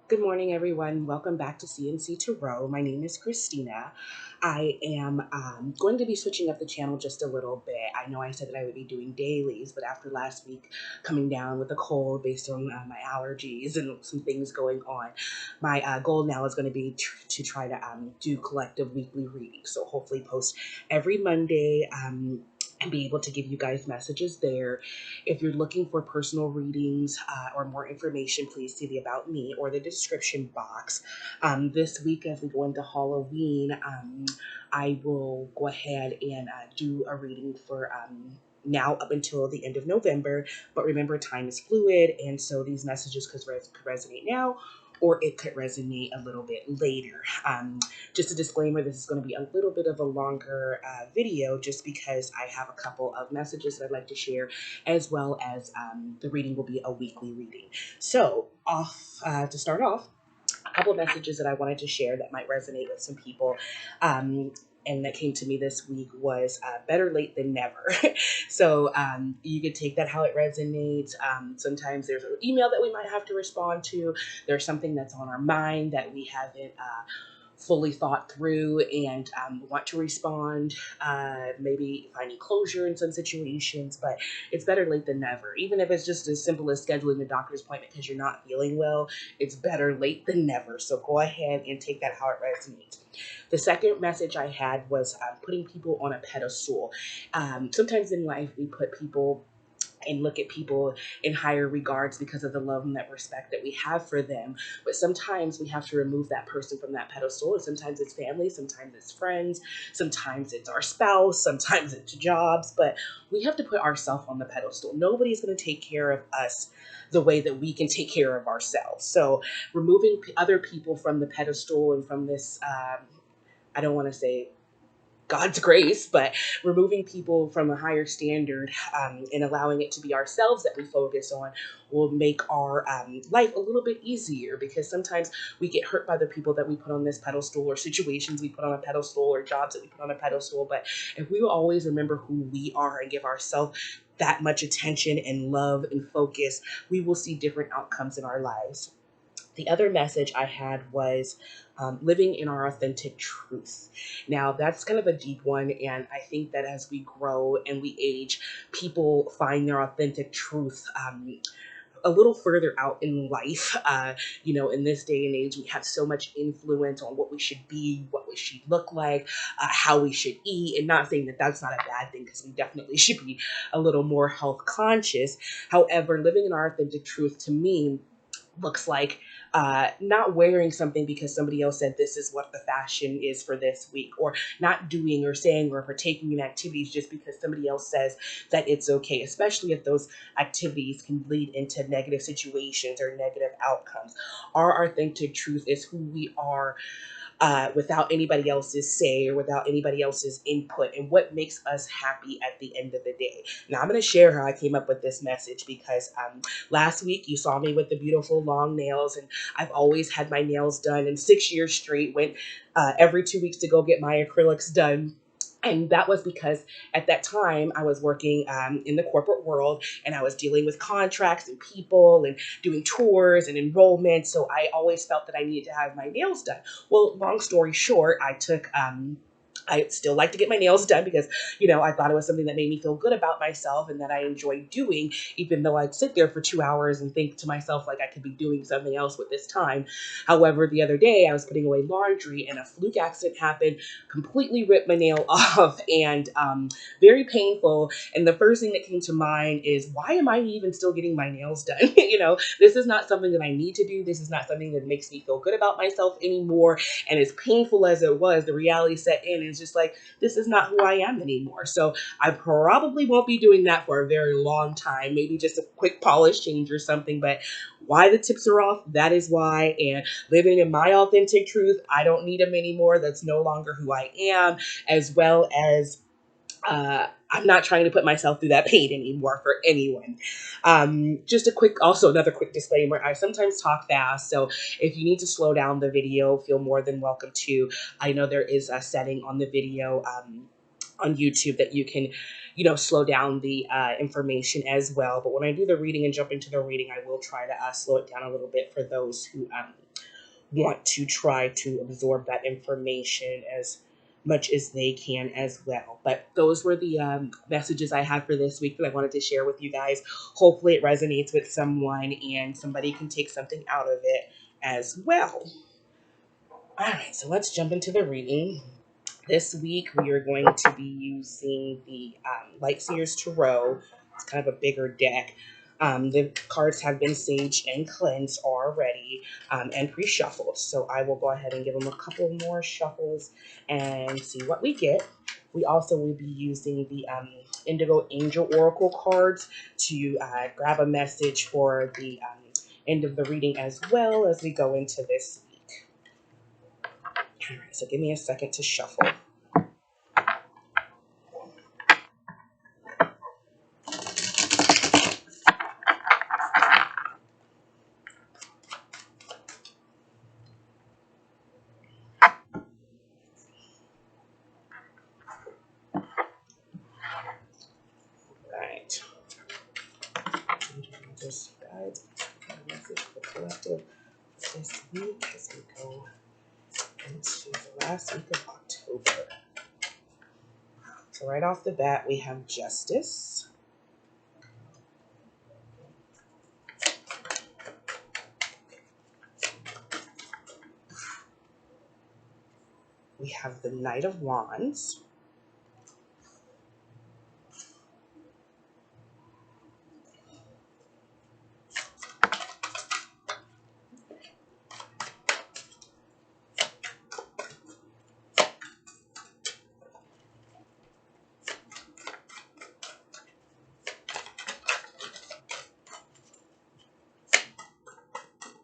Good morning, everyone. Welcome back to CNC Tarot. My name is Christina. I am going to be switching up the channel just a little bit. I know I said that I would be doing dailies, but after last week coming down with a cold based on my allergies and some things going on, my goal now is going to be to try to do collective weekly readings. So hopefully post every Monday. And be able to give you guys messages there. If you're looking for personal readings or more information, please see the About Me or the description box. This week, as we go into Halloween, I will go ahead and do a reading for now up until the end of November. But remember, time is fluid, and so these messages could resonate now, or it could resonate a little bit later. Just a disclaimer, this is going to be a little bit of a longer video just because I have a couple of messages that I'd like to share, as well as the reading will be a weekly reading. So to start off, a couple of messages that I wanted to share that might resonate with some people. And that came to me this week was better late than never. So you could take that how it resonates. Sometimes there's an email that we might have to respond to. There's something that's on our mind that we haven't fully thought through and want to respond, maybe finding closure in some situations, but it's better late than never. Even if it's just as simple as scheduling a doctor's appointment because you're not feeling well, it's better late than never. So go ahead and take that how it resonates. The second message I had was putting people on a pedestal. Sometimes in life we put people and look at people in higher regards because of the love and that respect that we have for them. But sometimes we have to remove that person from that pedestal. And sometimes it's family, sometimes it's friends, sometimes it's our spouse, sometimes it's jobs. But we have to put ourselves on the pedestal. Nobody's going to take care of us the way that we can take care of ourselves. So removing other people from the pedestal and from this, I don't want to say God's grace, but removing people from a higher standard and allowing it to be ourselves that we focus on will make our life a little bit easier, because sometimes we get hurt by the people that we put on this pedestal, or situations we put on a pedestal, or jobs that we put on a pedestal. But if we will always remember who we are and give ourselves that much attention and love and focus, we will see different outcomes in our lives. The other message I had was living in our authentic truth. Now, that's kind of a deep one, and I think that as we grow and we age, people find their authentic truth a little further out in life. In this day and age, we have so much influence on what we should be, what we should look like, how we should eat, and not saying that that's not a bad thing, because we definitely should be a little more health conscious. However, living in our authentic truth to me looks like not wearing something because somebody else said this is what the fashion is for this week, or not doing or saying or partaking in activities just because somebody else says that it's okay, especially if those activities can lead into negative situations or negative outcomes. Our authentic truth is who we are, without anybody else's say or without anybody else's input, and what makes us happy at the end of the day. Now, I'm going to share how I came up with this message, because last week you saw me with the beautiful long nails, and I've always had my nails done, and 6 years straight went every 2 weeks to go get my acrylics done. And that was because at that time I was working in the corporate world, and I was dealing with contracts and people and doing tours and enrollment. So I always felt that I needed to have my nails done. Well, long story short, I still like to get my nails done because, I thought it was something that made me feel good about myself and that I enjoyed doing, even though I'd sit there for 2 hours and think to myself, like, I could be doing something else with this time. However, the other day I was putting away laundry and a fluke accident happened, completely ripped my nail off, and very painful. And the first thing that came to mind is, why am I even still getting my nails done? This is not something that I need to do. This is not something that makes me feel good about myself anymore. And as painful as it was, the reality set in, and it's just like, this is not who I am anymore. So I probably won't be doing that for a very long time, maybe just a quick polish change or something. But why the tips are off, that is why. And living in my authentic truth, I don't need them anymore. That's no longer who I am, as well as I'm not trying to put myself through that pain anymore for anyone. Just another quick disclaimer. I sometimes talk fast, so if you need to slow down the video, feel more than welcome to. I know there is a setting on the video on YouTube that you can, slow down the information as well. But when I do the reading and jump into the reading, I will try to slow it down a little bit for those who want to try to absorb that information as much as they can as well. But those were the messages I had for this week that I wanted to share with you guys. Hopefully it resonates with someone and somebody can take something out of it as well. All right, so let's jump into the reading. This week we are going to be using the Light Seers Tarot. It's kind of a bigger deck. The cards have been saged and cleansed already and pre-shuffled. So I will go ahead and give them a couple more shuffles and see what we get. We also will be using the Indigo Angel Oracle cards to grab a message for the end of the reading as well as we go into this week. All right, so give me a second to shuffle. Right. Just guides a message for the collective this week as we go into the last week of October. So right off the bat, we have Justice. We have the Knight of Wands.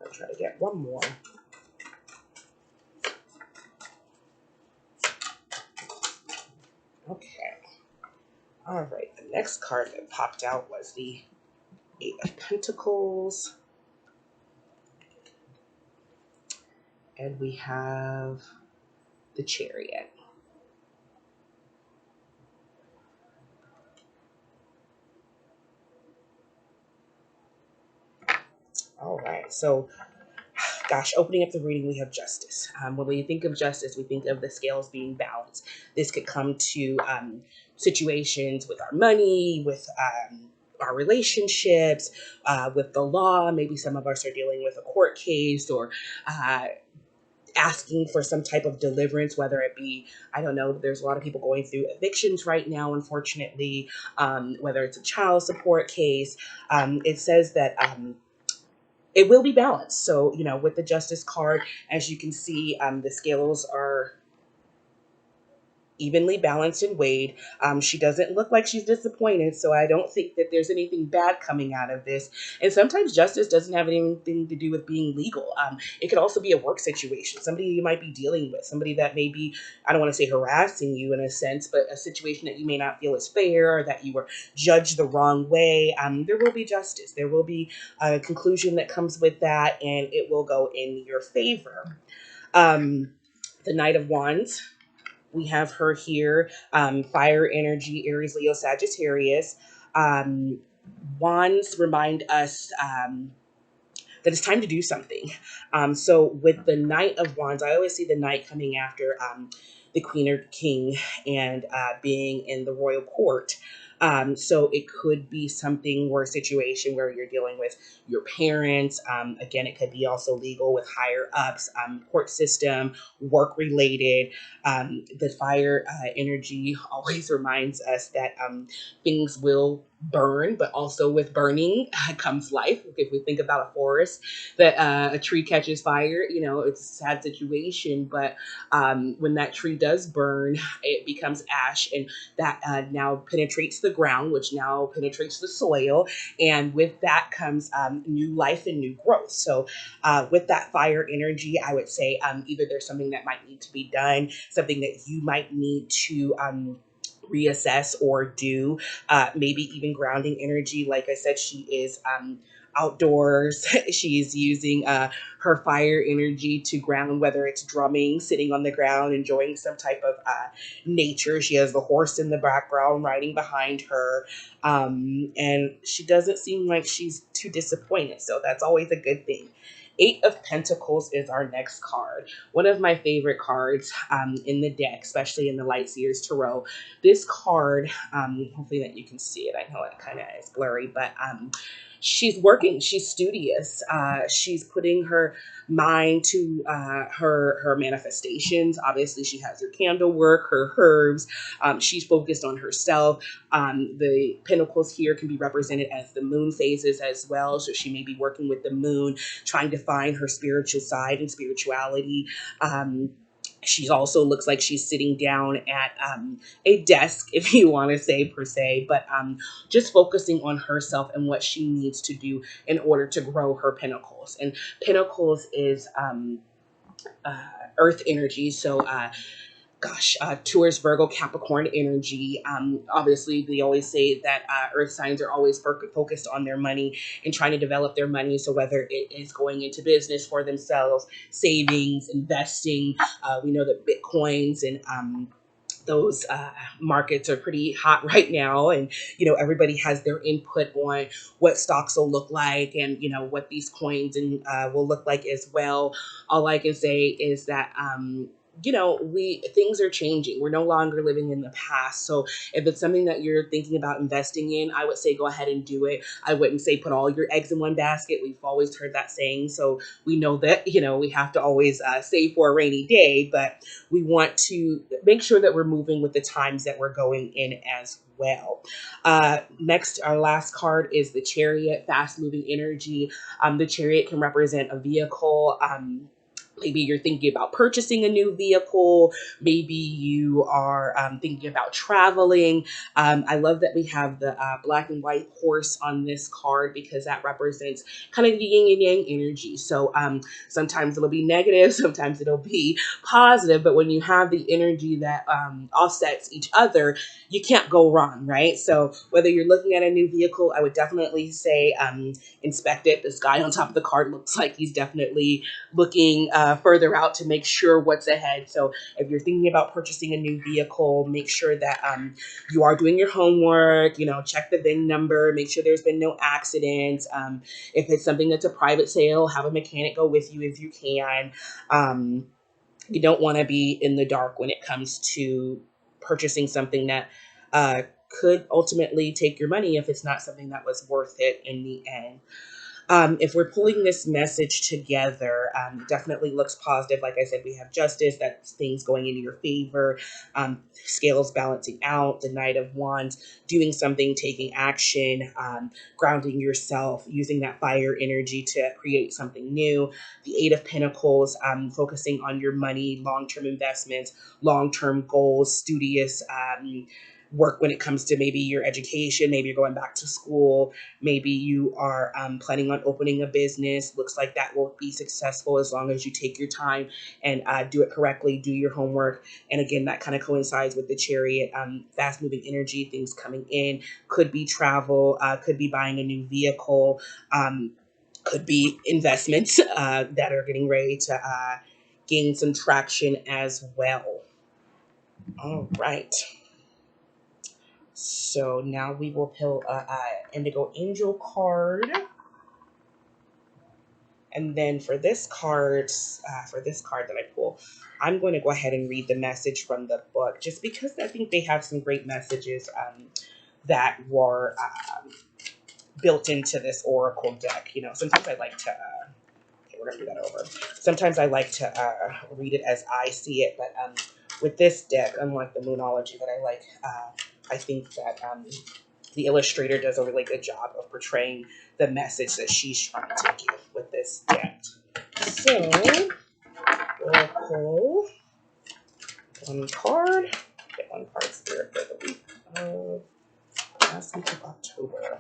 I'll try to get one more. Okay. All right. The next card that popped out was the Eight of Pentacles. And we have the Chariot. All right. So gosh, opening up the reading, we have Justice. When we think of justice, we think of the scales being balanced. This could come to situations with our money, with our relationships, with the law. Maybe some of us are dealing with a court case or asking for some type of deliverance, whether it be, I don't know, there's a lot of people going through evictions right now, unfortunately, whether it's a child support case. It says that it will be balanced. So, with the Justice card, as you can see, the scales are evenly balanced and weighed. She doesn't look like she's disappointed, so I don't think that there's anything bad coming out of this. And sometimes justice doesn't have anything to do with being legal. It could also be a work situation, somebody you might be dealing with, somebody that may be, I don't want to say harassing you in a sense, but a situation that you may not feel is fair, or that you were judged the wrong way. There will be justice. There will be a conclusion that comes with that, and it will go in your favor. The Knight of Wands. We have her here, fire energy, Aries, Leo, Sagittarius. Wands remind us that it's time to do something. So with the Knight of Wands, I always see the Knight coming after the Queen or King and being in the royal court. So it could be something or a situation where you're dealing with your parents. Again, it could be also legal with higher ups, court system, work related. The fire energy always reminds us that things will burn, but also with burning comes life. If we think about a forest, that a tree catches fire, it's a sad situation, but when that tree does burn, it becomes ash, and that now penetrates the ground, which now penetrates the soil, and with that comes new life and new growth. So with that fire energy, I would say either there's something that might need to be done, something that you might need to reassess or do, maybe even grounding energy. Like I said, she is outdoors. She's using her fire energy to ground, whether it's drumming, sitting on the ground, enjoying some type of nature. She has the horse in the background riding behind her. And she doesn't seem like she's too disappointed. So that's always a good thing. Eight of Pentacles is our next card. One of my favorite cards in the deck, especially in the Light Seers Tarot. This card, hopefully that you can see it. I know it kind of is blurry, but she's working. She's studious. She's putting her mind to her manifestations. Obviously, she has her candle work, her herbs. She's focused on herself. The pentacles here can be represented as the moon phases as well. So she may be working with the moon, trying to find her spiritual side and spirituality. She also looks like she's sitting down at a desk, if you want to say per se, but just focusing on herself and what she needs to do in order to grow her pentacles. And pentacles is earth energy. So Taurus, Virgo, Capricorn energy. Obviously, they always say that earth signs are always focused on their money and trying to develop their money. So whether it is going into business for themselves, savings, investing, we know that Bitcoins and those markets are pretty hot right now, and everybody has their input on what stocks will look like, and what these coins and will look like as well. All I can say is that things are changing. We're no longer living in the past. So if it's something that you're thinking about investing in, I would say go ahead and do it. I wouldn't say put all your eggs in one basket. We've always heard that saying. So we know that, we have to always save for a rainy day, but we want to make sure that we're moving with the times that we're going in as well. Next, our last card is the Chariot, fast moving energy. The Chariot can represent a vehicle. Maybe you're thinking about purchasing a new vehicle. Maybe you are thinking about traveling. I love that we have the black and white horse on this card because that represents kind of the yin and yang energy. So sometimes it'll be negative, sometimes it'll be positive. But when you have the energy that offsets each other, you can't go wrong, right? So whether you're looking at a new vehicle, I would definitely say inspect it. This guy on top of the card looks like he's definitely looking further out to make sure what's ahead. So if you're thinking about purchasing a new vehicle, make sure that you are doing your homework, check the VIN number, make sure there's been no accidents. If it's something that's a private sale, have a mechanic go with you if you can. You don't want to be in the dark when it comes to purchasing something that could ultimately take your money if it's not something that was worth it in the end. If we're pulling this message together, definitely looks positive. Like I said, we have justice, that's things going into your favor, scales balancing out, the Knight of Wands, doing something, taking action, grounding yourself, using that fire energy to create something new. The Eight of Pentacles, focusing on your money, long-term investments, long-term goals, studious work when it comes to maybe your education, maybe you're going back to school, maybe you are planning on opening a business. Looks like that will be successful as long as you take your time and do it correctly, do your homework. And again, that kind of coincides with the Chariot, fast moving energy, things coming in, could be travel, could be buying a new vehicle, could be investments that are getting ready to gain some traction as well. All right. So now we will pull an Indigo Angel card. And then for this card that I pull, I'm going to go ahead and read the message from the book, just because I think they have some great messages that were built into this oracle deck. Sometimes I like to, we're going to do that over. Sometimes I like to read it as I see it, but with this deck, unlike the Moonology that I like, I think that the illustrator does a really good job of portraying the message that she's trying to give with this deck. So, we'll pull one card. Get one card, Spirit, for the week of last week of October.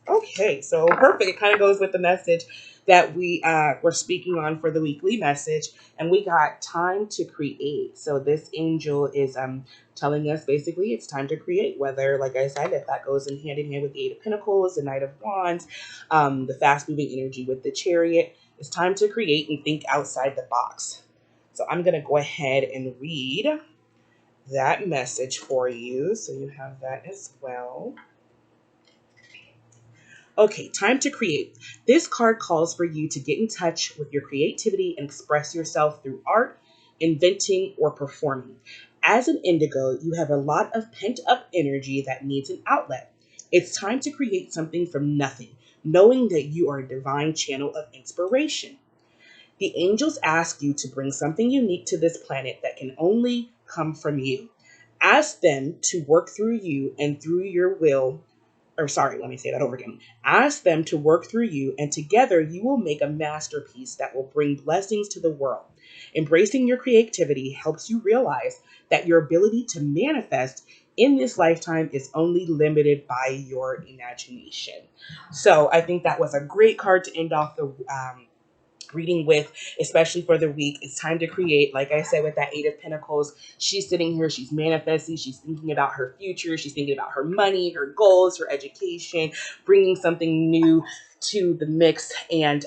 Okay, so perfect. It kind of goes with the message that we were speaking on for the weekly message, and we got time to create. So this angel is telling us basically it's time to create. Whether, like I said, if that goes in hand with the Eight of Pentacles, the Knight of Wands, the fast moving energy with the Chariot, it's time to create and think outside the box. So I'm gonna go ahead and read that message for you, so you have that as well. Okay, time to create. This card calls for you to get in touch with your creativity and express yourself through art, inventing, or performing. As an indigo, you have a lot of pent up energy that needs an outlet. It's time to create something from nothing, knowing that you are a divine channel of inspiration. The angels ask you to bring something unique to this planet that can only come from you. Ask them to work through you and through your will, or sorry, let me say that over again. Ask them to work through you, and together you will make a masterpiece that will bring blessings to the world. Embracing your creativity helps you realize that your ability to manifest in this lifetime is only limited by your imagination. So I think that was a great card to end off the reading with, especially for the week. It's time to create. Like I said, with that Eight of Pentacles, she's sitting here, she's manifesting, she's thinking about her future, she's thinking about her money, her goals, her education, bringing something new to the mix. And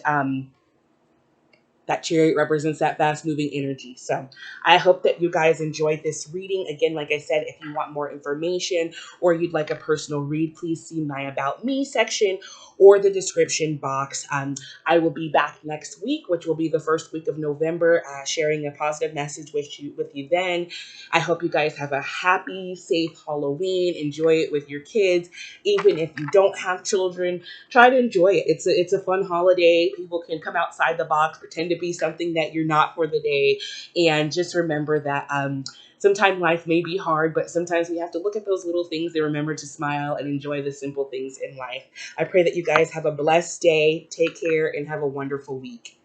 that Chariot represents that fast moving energy. So I hope that you guys enjoyed this reading. Again, like I said, if you want more information or you'd like a personal read, please see my About Me section or the description box. I will be back next week, which will be the first week of November, sharing a positive message with you then. I hope you guys have a happy, safe Halloween. Enjoy it with your kids. Even if you don't have children, try to enjoy it. It's a fun holiday. People can come outside the box, pretend to be something that you're not for the day, and just remember that sometimes life may be hard, but sometimes we have to look at those little things and remember to smile and enjoy the simple things in life. I pray that you guys have a blessed day. Take care and have a wonderful week.